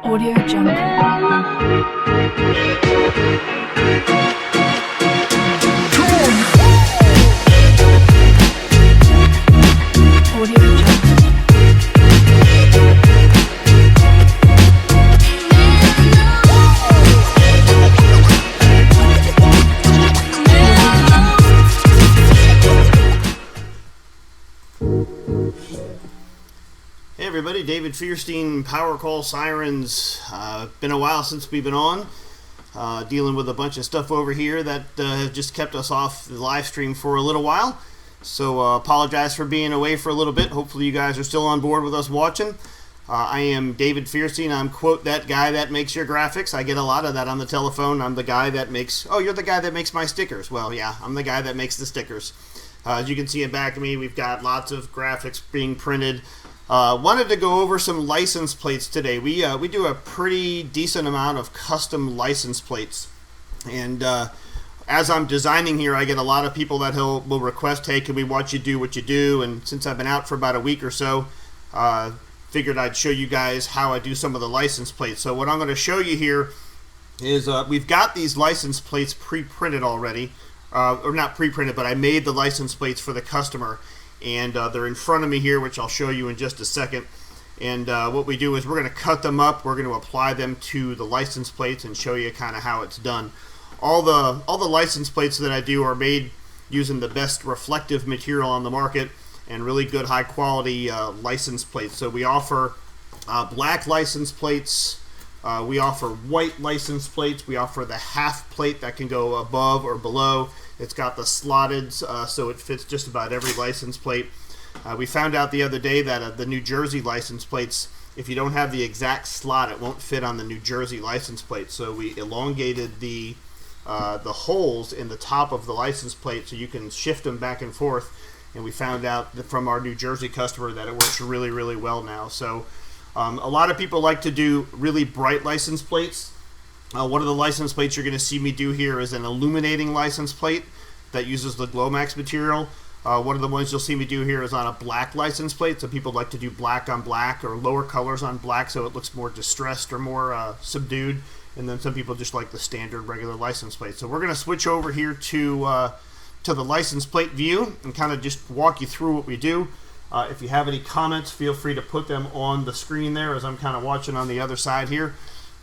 Audio Jungle. Audio Jungle. Hey everybody, David Fierstein, Powercall Sirens. Been a while since we've been on. Dealing with a bunch of stuff over here that have just kept us off the live stream for a little while. So apologize for being away for a little bit. Hopefully you guys are still on board with us watching. I am David Fierstein. I'm, quote, that guy that makes your graphics. I get a lot of that on the telephone. I'm the guy that makes, oh, you're the guy that makes my stickers. Well, yeah, I'm the guy that makes the stickers. As you can see in back of me, we've got lots of graphics being printed. Wanted to go over some license plates today. We do a pretty decent amount of custom license plates, and as I'm designing here, I get a lot of people that will request, hey, can we watch you do what you do? And since I've been out for about a week or so, figured I'd show you guys how I do some of the license plates. So what I'm going to show you here is we've got these license plates pre-printed already, or not pre-printed, but I made the license plates for the customer. And they're in front of me here, which I'll show you in just a second. And what we do is we're going to cut them up. We're going to apply them to the license plates and show you kind of how it's done. All the license plates that I do are made using the best reflective material on the market and really good high quality license plates. So we offer black license plates. We offer white license plates. We offer the half plate that can go above or below. It's got the slotted, so it fits just about every license plate. We found out the other day that the New Jersey license plates, if you don't have the exact slot, it won't fit on the New Jersey license plate. So we elongated the holes in the top of the license plate so you can shift them back and forth. And we found out that from our New Jersey customer that it works really, really well now. So a lot of people like to do really bright license plates. One of the license plates you're going to see me do here is an illuminating license plate that uses the Glomax material. One of the ones you'll see me do here is on a black license plate. So people like to do black on black or lower colors on black so it looks more distressed or more subdued. And then some people just like the standard regular license plate. So we're going to switch over here to the license plate view and kind of just walk you through what we do. If you have any comments, feel free to put them on the screen there as I'm kind of watching on the other side here.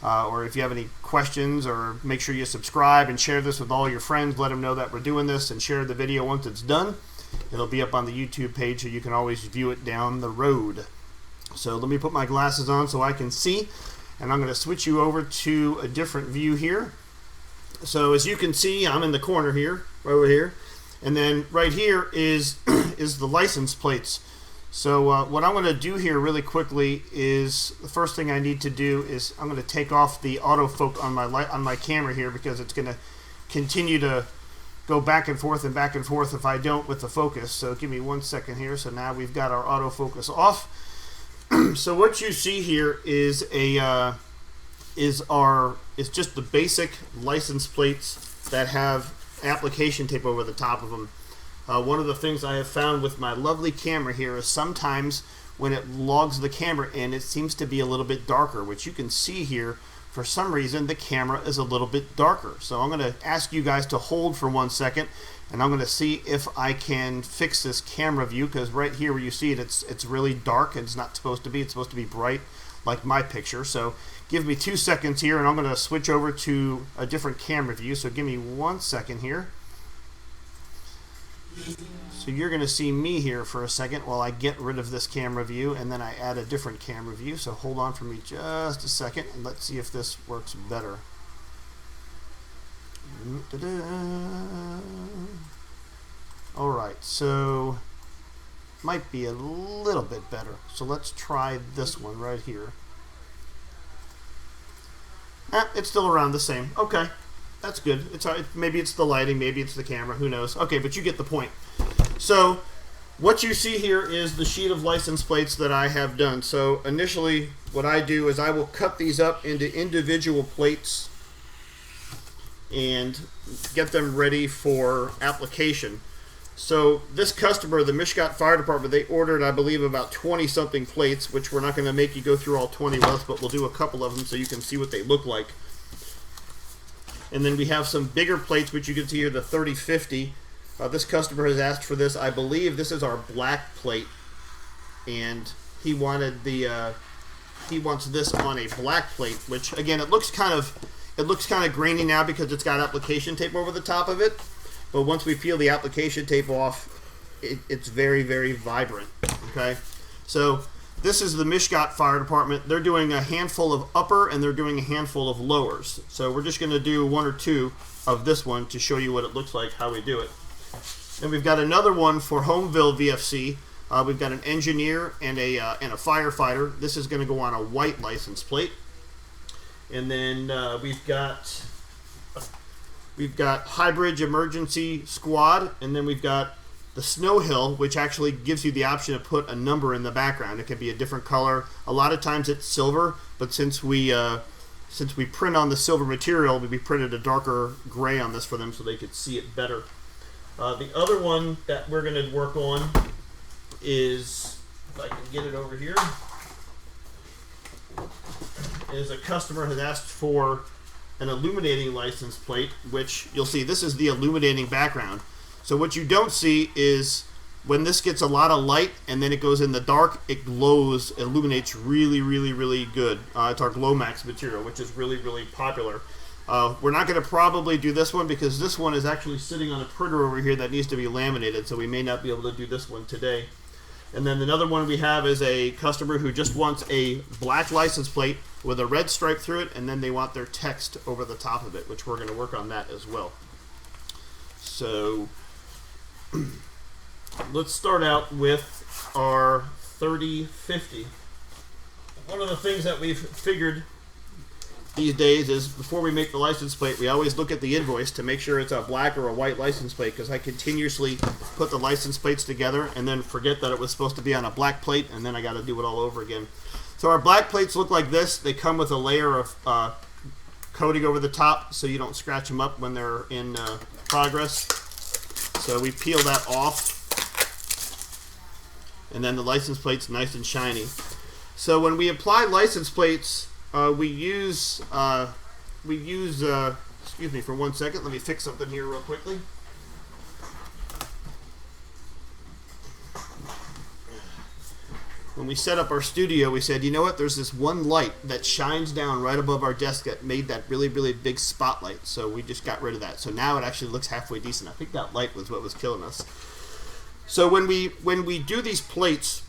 Or if you have any questions, or make sure you subscribe and share this with all your friends. Let them know that we're doing this and share the video once it's done. It'll be up on the YouTube page so you can always view it down the road. So let me put my glasses on so I can see. And I'm going to switch you over to a different view here. So as you can see, I'm in the corner here, right over here. And then right here is the license plates. So what I'm going to do here really quickly is the first thing I need to do is I'm going to take off the autofocus on my camera here because it's going to continue to go back and forth if I don't with the focus. So give me 1 second here. So now we've got our autofocus off. So what you see here is just the basic license plates that have application tape over the top of them. One of the things I have found with my lovely camera here is sometimes when it logs the camera in, it seems to be a little bit darker, which you can see here. For some reason, the camera is a little bit darker. So I'm going to ask you guys to hold for 1 second, and I'm going to see if I can fix this camera view, because right here where you see it, it's really dark, and it's not supposed to be. It's supposed to be bright like my picture. So give me 2 seconds here, and I'm going to switch over to a different camera view. So give me 1 second here. So you're going to see me here for a second while I get rid of this camera view and then I add a different camera view. So hold on for me just a second and let's see if this works better. Alright, so might be a little bit better. So let's try this one right here. It's still around the same. Okay. That's good. Maybe it's the lighting, maybe it's the camera, who knows. Okay, but you get the point. So what you see here is the sheet of license plates that I have done. So initially what I do is I will cut these up into individual plates and get them ready for application. So this customer, the Mishkat Fire Department, they ordered, I believe, about 20-something plates, which we're not going to make you go through all 20 with us, but we'll do a couple of them so you can see what they look like. And then we have some bigger plates, which you can see here, the 3050. This customer has asked for this. I believe this is our black plate, and he wanted he wants this on a black plate, which again it looks kind of grainy now because it's got application tape over the top of it. But once we peel the application tape off, it's very, very vibrant. Okay, so this is the Mishkat Fire Department. They're doing a handful of upper and they're doing a handful of lowers. So we're just going to do one or two of this one to show you what it looks like, how we do it. And we've got another one for Homeville VFC. We've got an engineer and a firefighter. This is going to go on a white license plate. And then we've got Highbridge Emergency Squad, and then we've got the Snow Hill, which actually gives you the option to put a number in the background. It can be a different color. A lot of times it's silver, but since we print on the silver material, we printed a darker gray on this for them so they could see it better. The other one that we're going to work on is, if I can get it over here, is a customer has asked for an illuminating license plate, which you'll see this is the illuminating background. So what you don't see is when this gets a lot of light and then it goes in the dark, it glows, illuminates really, really, really good. It's our Glomax material, which is really, really popular. We're not going to probably do this one because this one is actually sitting on a printer over here that needs to be laminated, so we may not be able to do this one today. And then another one we have is a customer who just wants a black license plate with a red stripe through it, and then they want their text over the top of it, which we're going to work on that as well. So let's start out with our 3050. One of the things that we've figured these days is before we make the license plate, we always look at the invoice to make sure it's a black or a white license plate, because I continuously put the license plates together and then forget that it was supposed to be on a black plate, and then I got to do it all over again. So our black plates look like this. They come with a layer of coating over the top so you don't scratch them up when they're in progress. So we peel that off, and then the license plate's nice and shiny. So when we apply license plates, we use excuse me for 1 second, let me fix something here real quickly. When we set up our studio, we said, you know what, there's this one light that shines down right above our desk that made that really, really big spotlight. So we just got rid of that. So now it actually looks halfway decent. I think that light was what was killing us. So when we do these plates,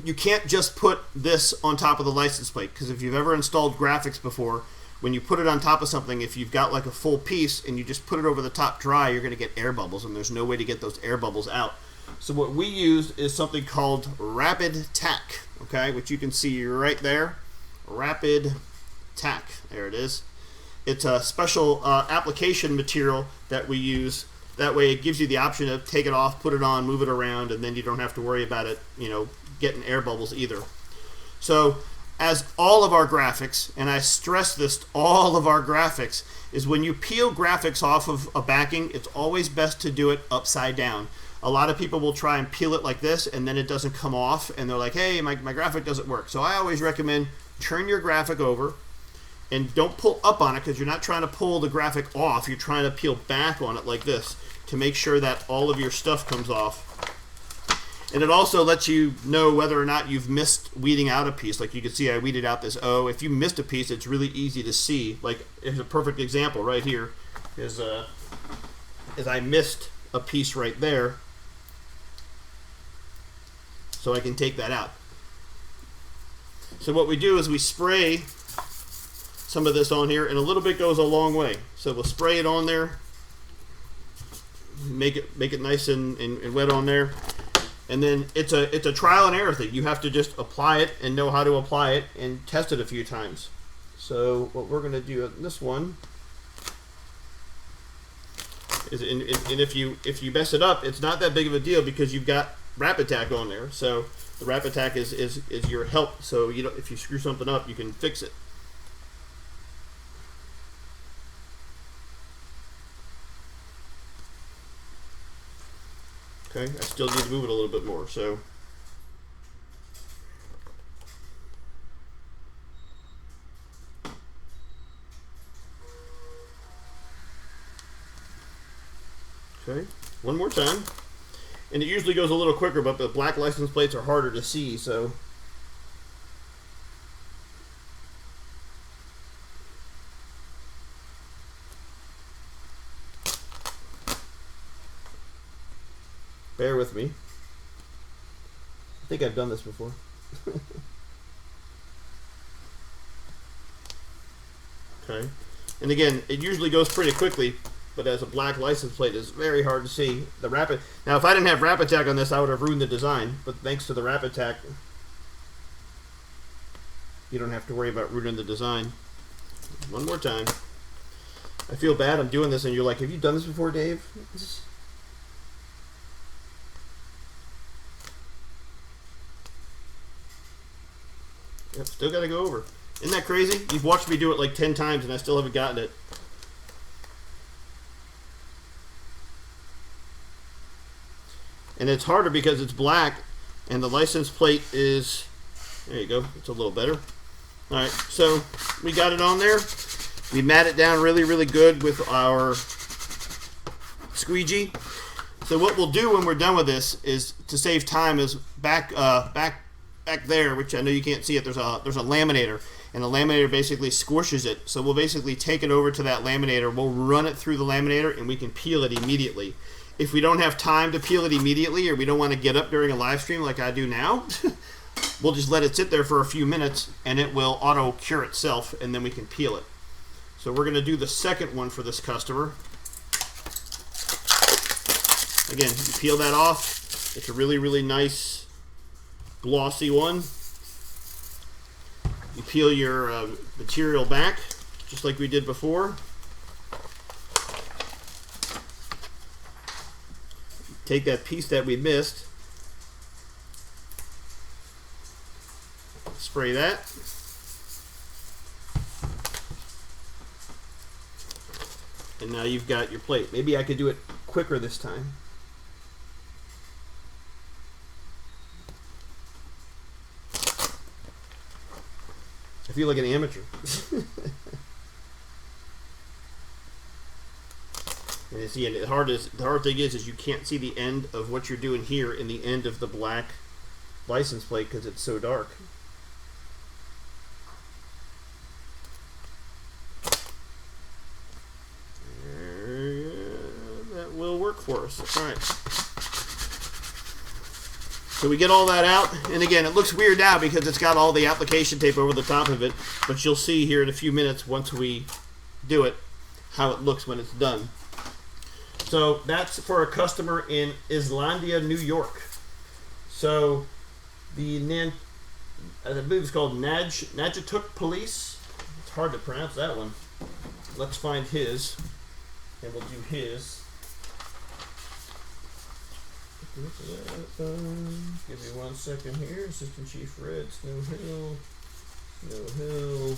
you can't just put this on top of the license plate, because if you've ever installed graphics before, when you put it on top of something, if you've got like a full piece and you just put it over the top dry, you're going to get air bubbles, and there's no way to get those air bubbles out. So what we use is something called Rapid Tach, okay, which you can see right there. Rapid Tach, there it is. It's a special application material that we use. That way it gives you the option to take it off, put it on, move it around, and then you don't have to worry about it, getting air bubbles either. So as all of our graphics, and I stress this, all of our graphics, is when you peel graphics off of a backing, it's always best to do it upside down. A lot of people will try and peel it like this and then it doesn't come off, and they're like, hey, my graphic doesn't work. So I always recommend turn your graphic over and don't pull up on it, because you're not trying to pull the graphic off, you're trying to peel back on it like this to make sure that all of your stuff comes off. And it also lets you know whether or not you've missed weeding out a piece. Like you can see I weeded out this O. If you missed a piece, it's really easy to see. Like, here's a perfect example right here is I missed a piece right there. So I can take that out. So what we do is we spray some of this on here, and a little bit goes a long way. So we'll spray it on there, make it nice and wet on there. And then it's a trial and error thing. You have to just apply it and know how to apply it and test it a few times. So what we're going to do in this one is, and if you mess it up, it's not that big of a deal because you've got Rapid Tach on there. So the Rapid Tach is your help. So if you screw something up, you can fix it. Okay, I still need to move it a little bit more. So okay, one more time. And it usually goes a little quicker, but the black license plates are harder to see, so bear with me. I think I've done this before. Okay. And again, it usually goes pretty quickly, but as a black license plate, it's very hard to see. The rapid. Now, if I didn't have Rapid Tach on this, I would have ruined the design. But thanks to the Rapid Tach, you don't have to worry about ruining the design. One more time. I feel bad I'm doing this, and you're like, have you done this before, Dave? Yep, still got to go over. Isn't that crazy? You've watched me do it like 10 times, and I still haven't gotten it. And it's harder because it's black, and the license plate is, there you go, it's a little better. Alright, so we got it on there. We mat it down really, really good with our squeegee. So what we'll do when we're done with this is, to save time, is back there, which I know you can't see it, there's a laminator, and the laminator basically squishes it. So we'll basically take it over to that laminator, we'll run it through the laminator, and we can peel it immediately. If we don't have time to peel it immediately, or we don't want to get up during a live stream like I do now, we'll just let it sit there for a few minutes, and it will auto cure itself, and then we can peel it. So we're going to do the second one for this customer. Again, you peel that off. It's a really, really nice glossy one. You peel your material back, just like we did before. Take that piece that we missed, spray that, and now you've got your plate. Maybe I could do it quicker this time. I feel like an amateur. And see, and the hard thing is you can't see the end of what you're doing here in the end of the black license plate because it's so dark. That will work for us. All right. So we get all that out, and again, it looks weird now because it's got all the application tape over the top of it, but you'll see here in a few minutes once we do it how it looks when it's done. So that's for a customer in Islandia, New York. So the I believe it's called Najatuk Police. It's hard to pronounce that one. Let's find his, and we'll do his. Give me 1 second here. Assistant Chief Red, Snow Hill, Snow Hill.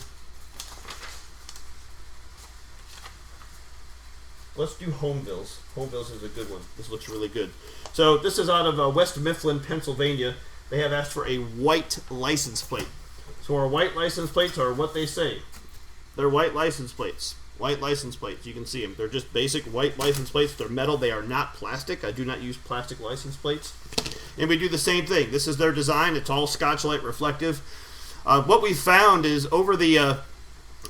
Let's do Homeville's. Homeville's is a good one. This looks really good. So this is out of West Mifflin, Pennsylvania. They have asked for a white license plate. So our white license plates are what they say. They're white license plates. White license plates. You can see them. They're just basic white license plates. They're metal. They are not plastic. I do not use plastic license plates. And we do the same thing. This is their design. It's all Scotch-Lite reflective. What we found is over the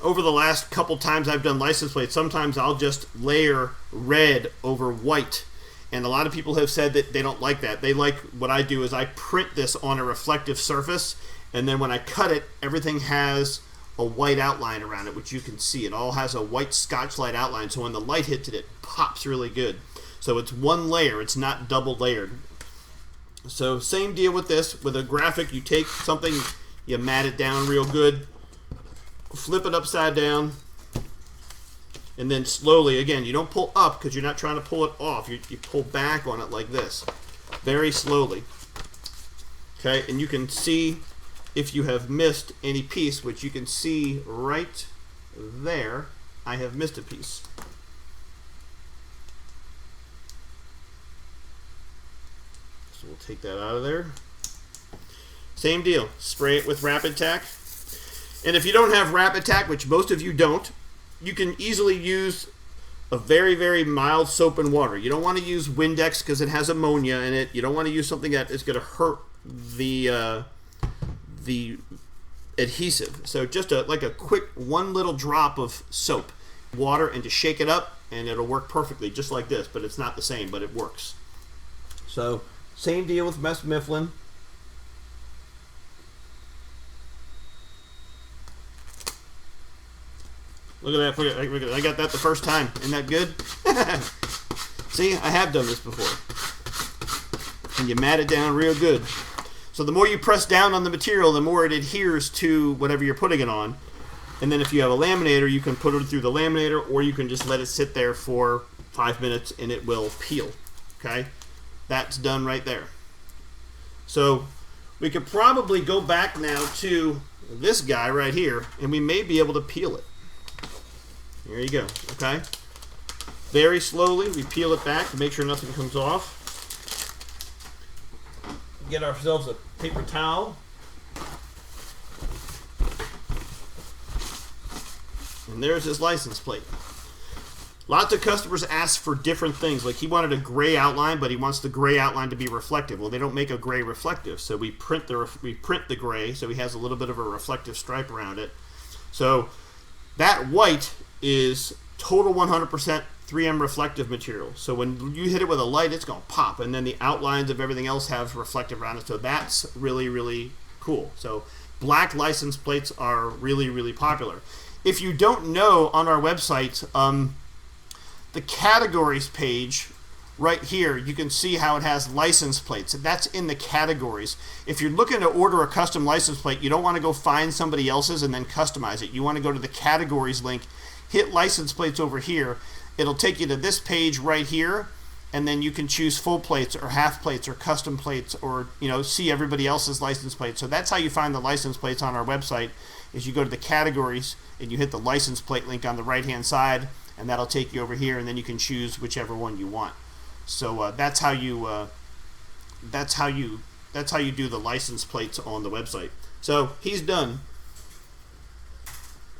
last couple times I've done license plates, sometimes I'll just layer red over white. And a lot of people have said that they don't like that. They like what I do is I print this on a reflective surface, and then when I cut it, everything has a white outline around it, which you can see. It all has a white Scotch-Lite outline, so when the light hits it, it pops really good. So it's one layer. It's not double layered. So same deal with this. With a graphic, you take something, you mat it down real good, flip it upside down, and then slowly, again, you don't pull up because you're not trying to pull it off. You pull back on it like this, very slowly. Okay, and you can see if you have missed any piece, which you can see right there, I have missed a piece. So we'll take that out of there. Same deal. Spray it with Rapid Tach. And if you don't have Rapid Tach, which most of you don't, you can easily use a very, very mild soap and water. You don't want to use Windex because it has ammonia in it. You don't want to use something that is going to hurt the adhesive. So just like a quick one little drop of soap, water, and just shake it up, and it'll work perfectly, just like this. But it's not the same, but it works. So same deal with Mifflin. Look at that. Look at that. I got that the first time. Isn't that good? See, I have done this before. And you mat it down real good. So the more you press down on the material, the more it adheres to whatever you're putting it on. And then if you have a laminator, you can put it through the laminator, or you can just let it sit there for 5 minutes and it will peel. Okay? That's done right there. So we could probably go back now to this guy right here, and we may be able to peel it. Here you go, okay? Very slowly, we peel it back to make sure nothing comes off. Get ourselves a paper towel. And there's his license plate. Lots of customers ask for different things. Like he wanted a gray outline, but he wants the gray outline to be reflective. Well, they don't make a gray reflective, so we print the gray, so he has a little bit of a reflective stripe around it. So that white is total 100% 3M reflective material. So when you hit it with a light, it's going to pop, and then the outlines of everything else have reflective around it. So that's really, really cool. So black license plates are really, really popular. If you don't know, on our website, the categories page right here, you can see how it has license plates. That's in the categories. If you're looking to order a custom license plate, you don't want to go find somebody else's and then customize it. You want to go to the categories link, hit license plates over here. It'll take you to this page right here, and then you can choose full plates or half plates or custom plates, or see everybody else's license plates. So that's how you find the license plates on our website, is you go to the categories and you hit the license plate link on the right hand side, and that'll take you over here, and then you can choose whichever one you want. So that's how you do the license plates on the website. So he's done.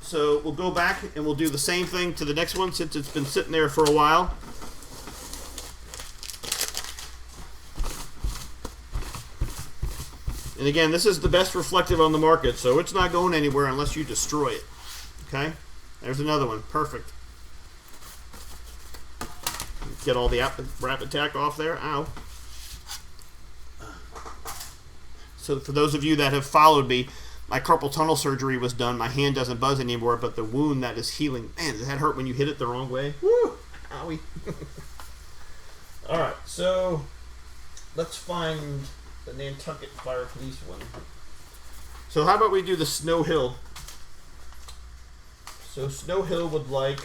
So we'll go back and we'll do the same thing to the next one, since it's been sitting there for a while. And again, this is the best reflective on the market, so it's not going anywhere unless you destroy it. Okay? There's another one. Perfect. Get all the Rapid Tach off there. Ow. So for those of you that have followed me, my carpal tunnel surgery was done. My hand doesn't buzz anymore, but the wound that is healing. Man, does that hurt when you hit it the wrong way? Woo! Owie. Alright, so let's find the Nantucket Fire Police one. So how about we do the Snow Hill? So Snow Hill would like...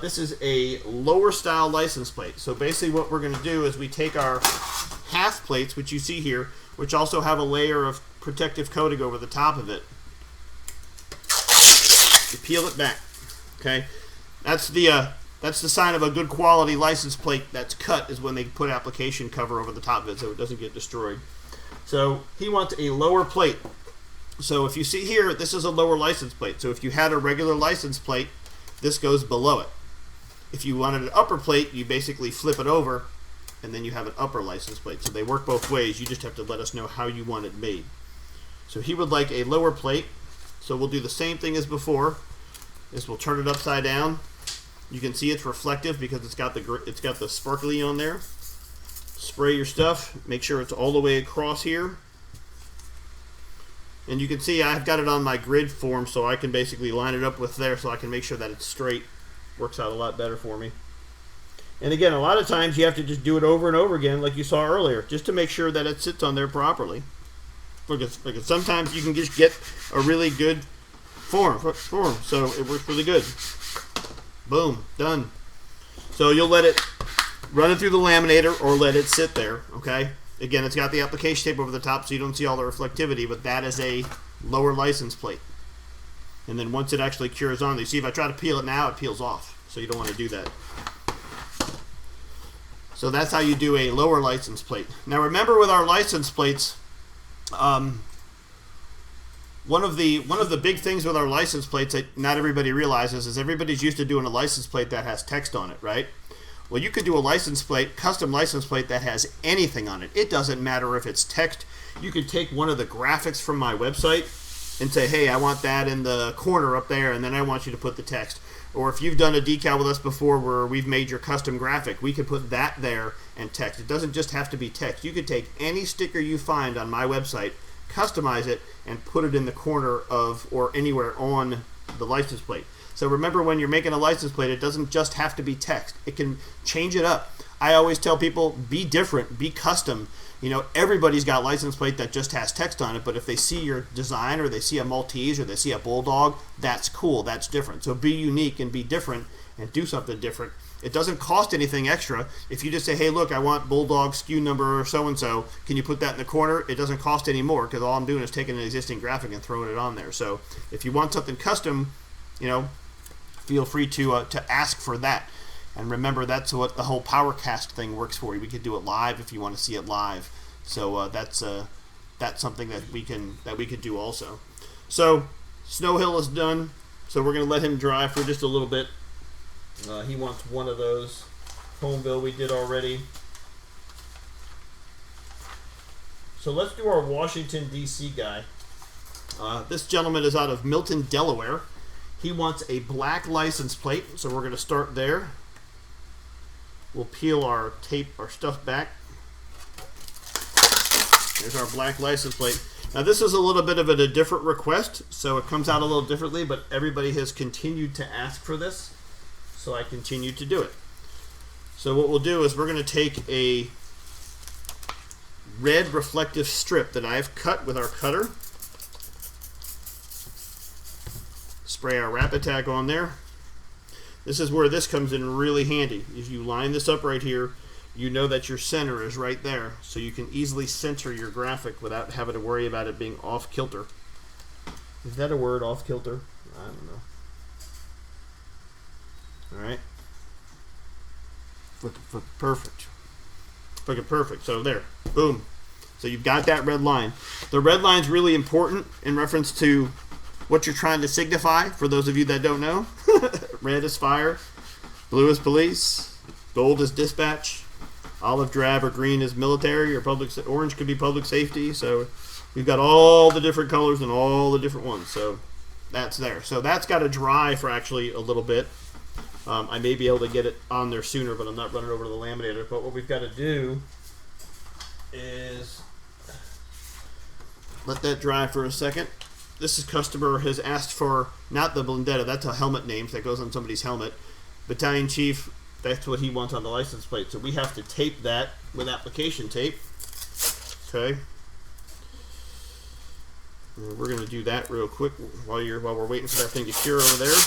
this is a lower style license plate. So basically what we're going to do is we take our half plates, which you see here, which also have a layer of protective coating over the top of it. You peel it back. Okay, that's the sign of a good quality license plate that's cut, is when they put application cover over the top of it so it doesn't get destroyed. So he wants a lower plate. So if you see here, this is a lower license plate. So if you had a regular license plate, this goes below it. If you wanted an upper plate, you basically flip it over, and then you have an upper license plate. So they work both ways. You just have to let us know how you want it made. So he would like a lower plate. So we'll do the same thing as before. We'll turn it upside down. You can see it's reflective because it's got the sparkly on there. Spray your stuff. Make sure it's all the way across here. And you can see I've got it on my grid form, so I can basically line it up with there so I can make sure that it's straight. Works out a lot better for me. And again, a lot of times you have to just do it over and over again, like you saw earlier, just to make sure that it sits on there properly. Look, sometimes you can just get a really good form, so it works really good. Boom, done. So you'll let it run it through the laminator or let it sit there, okay? Again, it's got the application tape over the top so you don't see all the reflectivity, but that is a lower license plate. And then once it actually cures on, you see if I try to peel it now, it peels off. So you don't want to do that. So that's how you do a lower license plate. Now remember, with our license plates, one of the big things with our license plates that not everybody realizes is everybody's used to doing a license plate that has text on it, right? Well, you could do a license plate, custom license plate that has anything on it. It doesn't matter if it's text. You could take one of the graphics from my website and say, hey, I want that in the corner up there, and then I want you to put the text. Or if you've done a decal with us before where we've made your custom graphic, we could put that there and text. It doesn't just have to be text. You could take any sticker you find on my website, customize it, and put it in the corner of or anywhere on the license plate. So remember, when you're making a license plate, it doesn't just have to be text. It can change it up. I always tell people, be different, be custom. You know, everybody's got license plate that just has text on it, but if they see your design or they see a Maltese or they see a Bulldog, that's cool, that's different. So be unique and be different and do something different. It doesn't cost anything extra. If you just say, hey, look, I want Bulldog SKU number so-and-so, can you put that in the corner? It doesn't cost any more, because all I'm doing is taking an existing graphic and throwing it on there. So if you want something custom, you know, feel free to ask for that. And remember, that's what the whole Powercast thing works for. We could do it live if you want to see it live. So that's something that we could do also. So Snow Hill is done. So we're going to let him dry for just a little bit. He wants one of those. Homeville we did already. So let's do our Washington, D.C. guy. This gentleman is out of Milton, Delaware. He wants a black license plate, so we're going to start there. We'll peel our stuff back. There's our black license plate. Now this is a little bit of a different request, so it comes out a little differently, but everybody has continued to ask for this, so I continue to do it. So what we'll do is we're going to take a red reflective strip that I've cut with our cutter. Spray our Wrap Attack on there. This is where this comes in really handy. If you line this up right here, you know that your center is right there, so you can easily center your graphic without having to worry about it being off kilter. Is that a word, off kilter? I don't know. Alright. Looking perfect. Looking perfect. So there. Boom. So you've got that red line. The red line's really important in reference to what you're trying to signify, for those of you that don't know. Red is fire, blue is police, gold is dispatch, olive drab or green is military, or orange could be public safety. So we've got all the different colors and all the different ones. So that's there. So that's got to dry for actually a little bit. I may be able to get it on there sooner, but I'm not running over to the laminator. But what we've got to do is let that dry for a second. This customer has asked for not the Blendetta, that's a helmet name that goes on somebody's helmet. Battalion Chief, that's what he wants on the license plate. So we have to tape that with application tape. Okay. And we're going to do that real quick while we're waiting for that thing to cure over there.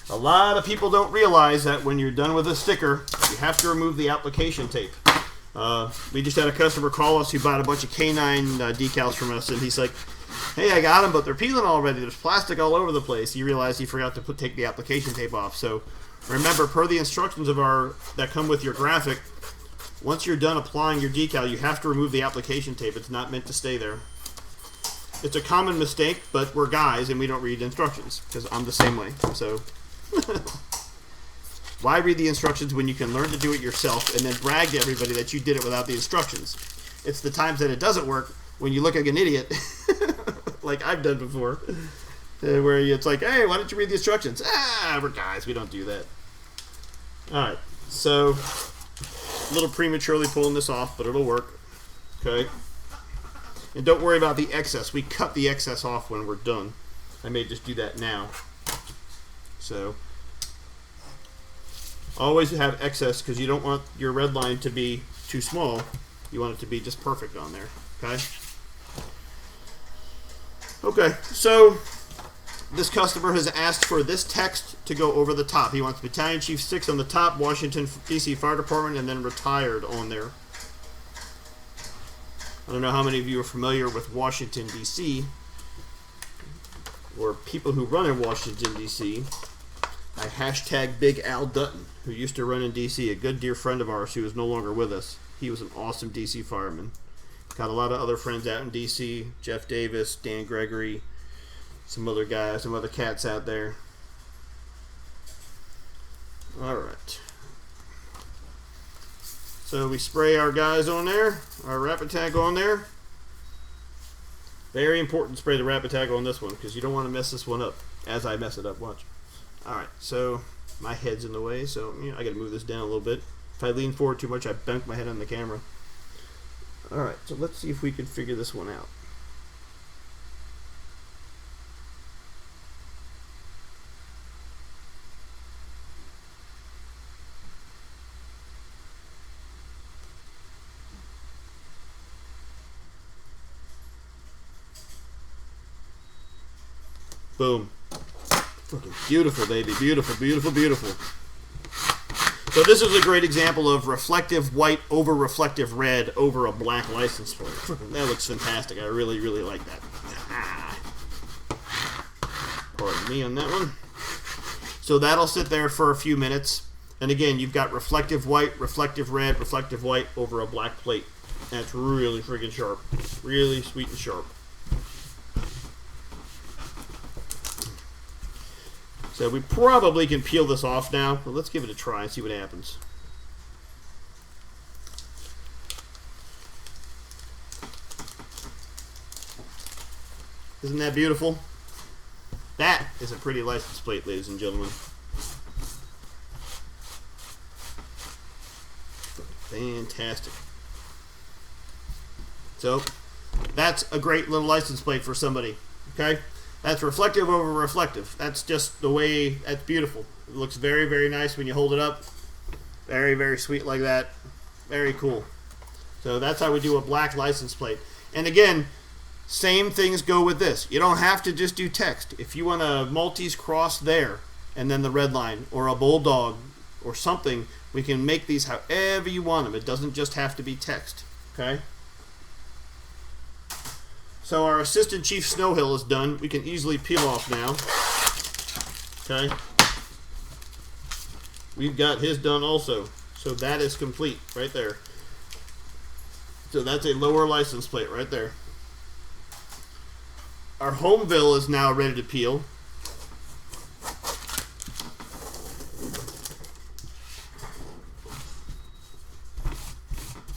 A lot of people don't realize that when you're done with a sticker, you have to remove the application tape. We just had a customer call us who bought a bunch of canine decals from us, and he's like, hey, I got them, but they're peeling already. There's plastic all over the place. He realized he forgot to take the application tape off. So remember, per the instructions of that come with your graphic, once you're done applying your decal, you have to remove the application tape. It's not meant to stay there. It's a common mistake, but we're guys and we don't read instructions, because I'm the same way. So why read the instructions when you can learn to do it yourself and then brag to everybody that you did it without the instructions? It's the times that it doesn't work when you look like an idiot, like I've done before, where it's like, hey, why don't you read the instructions? We're guys, we don't do that. Alright, so a little prematurely pulling this off, but it'll work. Okay. And don't worry about the excess. We cut the excess off when we're done. I may just do that now. So always have excess, because you don't want your red line to be too small. You want it to be just perfect on there. Okay? Okay, so this customer has asked for this text to go over the top. He wants Battalion Chief 6 on the top, Washington, D.C. Fire Department, and then retired on there. I don't know how many of you are familiar with Washington, D.C., or people who run in Washington, D.C., by hashtag Big Al Dutton, who used to run in DC, a good dear friend of ours who is no longer with us. He was an awesome DC fireman. Got a lot of other friends out in DC, Jeff Davis, Dan Gregory, some other guys, some other cats out there. Alright. So we spray our guys on there, our Rapid Tag on there. Very important to spray the Rapid Tag on this one because you don't want to mess this one up as I mess it up. Watch. Alright, so my head's in the way, so I gotta move this down a little bit. If I lean forward too much, I bunk my head on the camera. Alright, so let's see if we can figure this one out. Boom. Fucking beautiful, baby. Beautiful, beautiful, beautiful. So this is a great example of reflective white over reflective red over a black license plate. That looks fantastic. I really, really like that. Pardon me on that one. So that'll sit there for a few minutes. And again, you've got reflective white, reflective red, reflective white over a black plate. That's really freaking sharp. Really sweet and sharp. So we probably can peel this off now, but let's give it a try and see what happens. Isn't that beautiful? That is a pretty license plate, ladies and gentlemen. Fantastic. So that's a great little license plate for somebody, okay? That's reflective over reflective. That's just the way, that's beautiful. It looks very, very nice when you hold it up. Very, very sweet like that. Very cool. So that's how we do a black license plate. And again, same things go with this. You don't have to just do text. If you want a Maltese cross there, and then the red line, or a bulldog, or something, we can make these however you want them. It doesn't just have to be text. Okay? So our Assistant Chief Snowhill is done. We can easily peel off now. Okay. We've got his done also. So that is complete right there. So that's a lower license plate right there. Our Homeville is now ready to peel.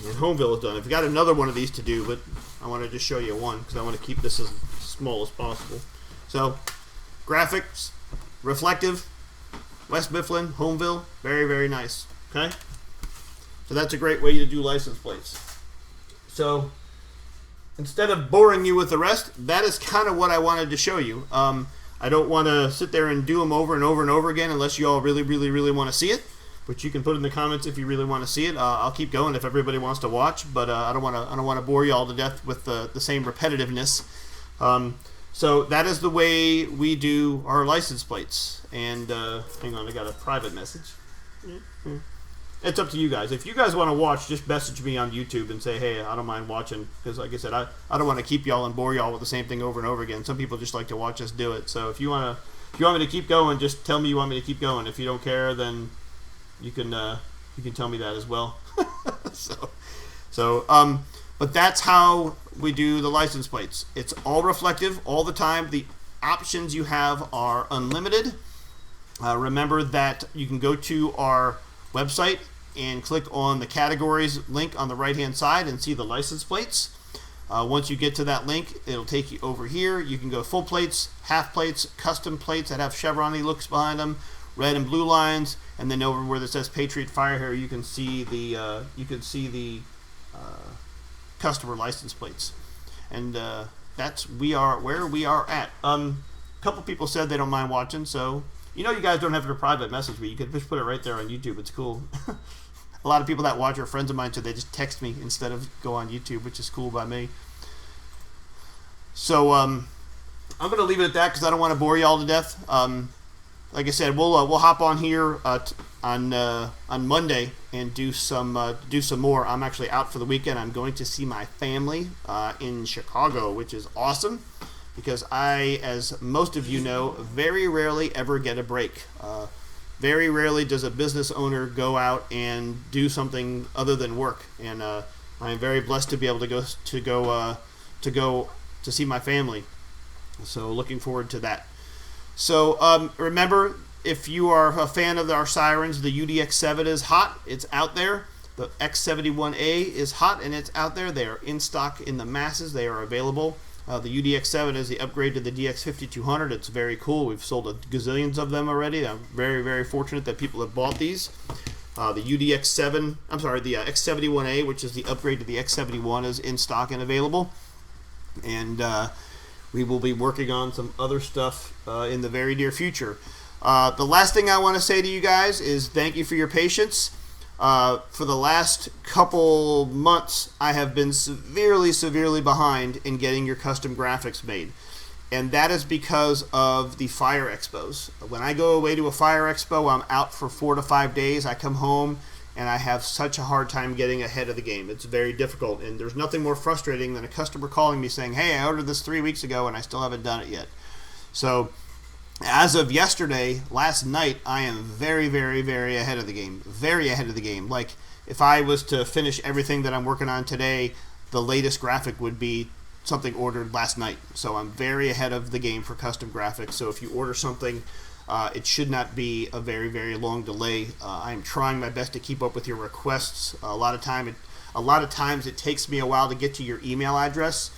And Homeville is done. I've got another one of these to do, but I want to just show you one because I want to keep this as small as possible. So, graphics, reflective, West Mifflin, Homeville, very, very nice. Okay? So that's a great way to do license plates. So, instead of boring you with the rest, that is kind of what I wanted to show you. I don't want to sit there and do them over and over and over again unless you all really, really, really want to see it. But you can put in the comments if you really want to see it. I'll keep going if everybody wants to watch, but I don't want to bore you all to death with the same repetitiveness. So that is the way we do our license plates. And hang on, I got a private message. It's up to you guys. If you guys want to watch, just message me on YouTube and say, hey, I don't mind watching. Because like I said, I don't want to keep y'all and bore y'all with the same thing over and over again. Some people just like to watch us do it. So if you want me to keep going, just tell me you want me to keep going. If you don't care, then you can tell me that as well. But that's how we do the license plates. It's all reflective all the time. The options you have are unlimited. Remember that you can go to our website and click on the categories link on the right hand side and see the license plates. Once you get to that link, it'll take you over here. You can go full plates, half plates, custom plates that have chevron-y looks behind them, red and blue lines, and then over where it says Patriot Fire here, you can see the customer license plates, and that's where we are at. A couple people said they don't mind watching, so you guys don't have to private message me. You can just put it right there on YouTube. It's cool. A lot of people that watch are friends of mine, so they just text me instead of go on YouTube, which is cool by me. So I'm going to leave it at that because I don't want to bore you all to death. Like I said, we'll hop on here on Monday and do some more. I'm actually out for the weekend. I'm going to see my family in Chicago, which is awesome because I, as most of you know, very rarely ever get a break. Very rarely does a business owner go out and do something other than work, and I am very blessed to be able to go to see my family. So looking forward to that. So remember, if you are a fan of our sirens, the UDX7 is hot. It's out there. The X71A is hot and it's out there. They are in stock in the masses. They are available. The UDX7 is the upgrade to the DX5200. It's very cool. We've sold a gazillions of them already. I'm very, very fortunate that people have bought these. The X71A, which is the upgrade to the X71, is in stock and available. And we will be working on some other stuff in the very near future. The last thing I want to say to you guys is thank you for your patience. For the last couple months, I have been severely behind in getting your custom graphics made. And that is because of the fire expos. When I go away to a fire expo, I'm out for 4 to 5 days. I come home and I have such a hard time getting ahead of the game. It's very difficult, and there's nothing more frustrating than a customer calling me saying, hey, I ordered this 3 weeks ago and I still haven't done it yet. So as of yesterday, last night, I am very ahead of the game. Very ahead of the game. Like, if I was to finish everything that I'm working on today, the latest graphic would be something ordered last night. So I'm very ahead of the game for custom graphics. So if you order something, it should not be a very long delay. I'm trying my best to keep up with your requests. A lot of times it takes me a while to get to your email address,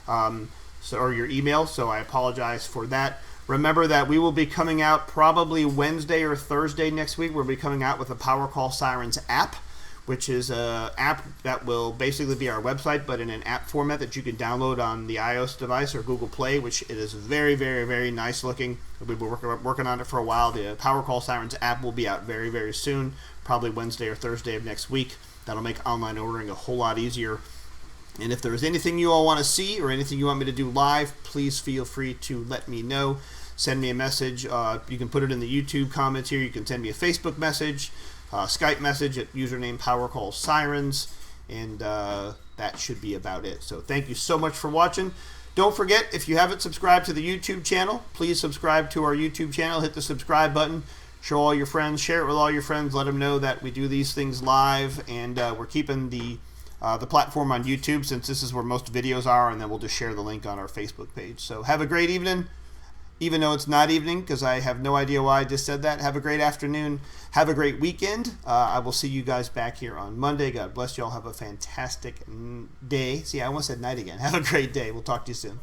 or your email. So I apologize for that. Remember that we will be coming out probably Wednesday or Thursday next week. We'll be coming out with a Powercall Sirens app, which is an app that will basically be our website, but in an app format that you can download on the iOS device or Google Play, which it is very nice looking. We've been working on it for a while. The Powercall Sirens app will be out very soon, probably Wednesday or Thursday of next week. That'll make online ordering a whole lot easier. And if there's anything you all want to see or anything you want me to do live, please feel free to let me know. Send me a message. You can put it in the YouTube comments here. You can send me a Facebook message, Skype message at username Powercall Sirens, and that should be about it. So thank you so much for watching. Don't forget, if you haven't subscribed to the YouTube channel, please subscribe to our YouTube channel. Hit the subscribe button. Show all your friends. Share it with all your friends. Let them know that we do these things live, and we're keeping the platform on YouTube, since this is where most videos are, and then we'll just share the link on our Facebook page. So have a great evening, even though it's not evening, because I have no idea why I just said that. Have a great afternoon. Have a great weekend. I will see you guys back here on Monday. God bless you all. Have a fantastic day. See, I almost said night again. Have a great day. We'll talk to you soon.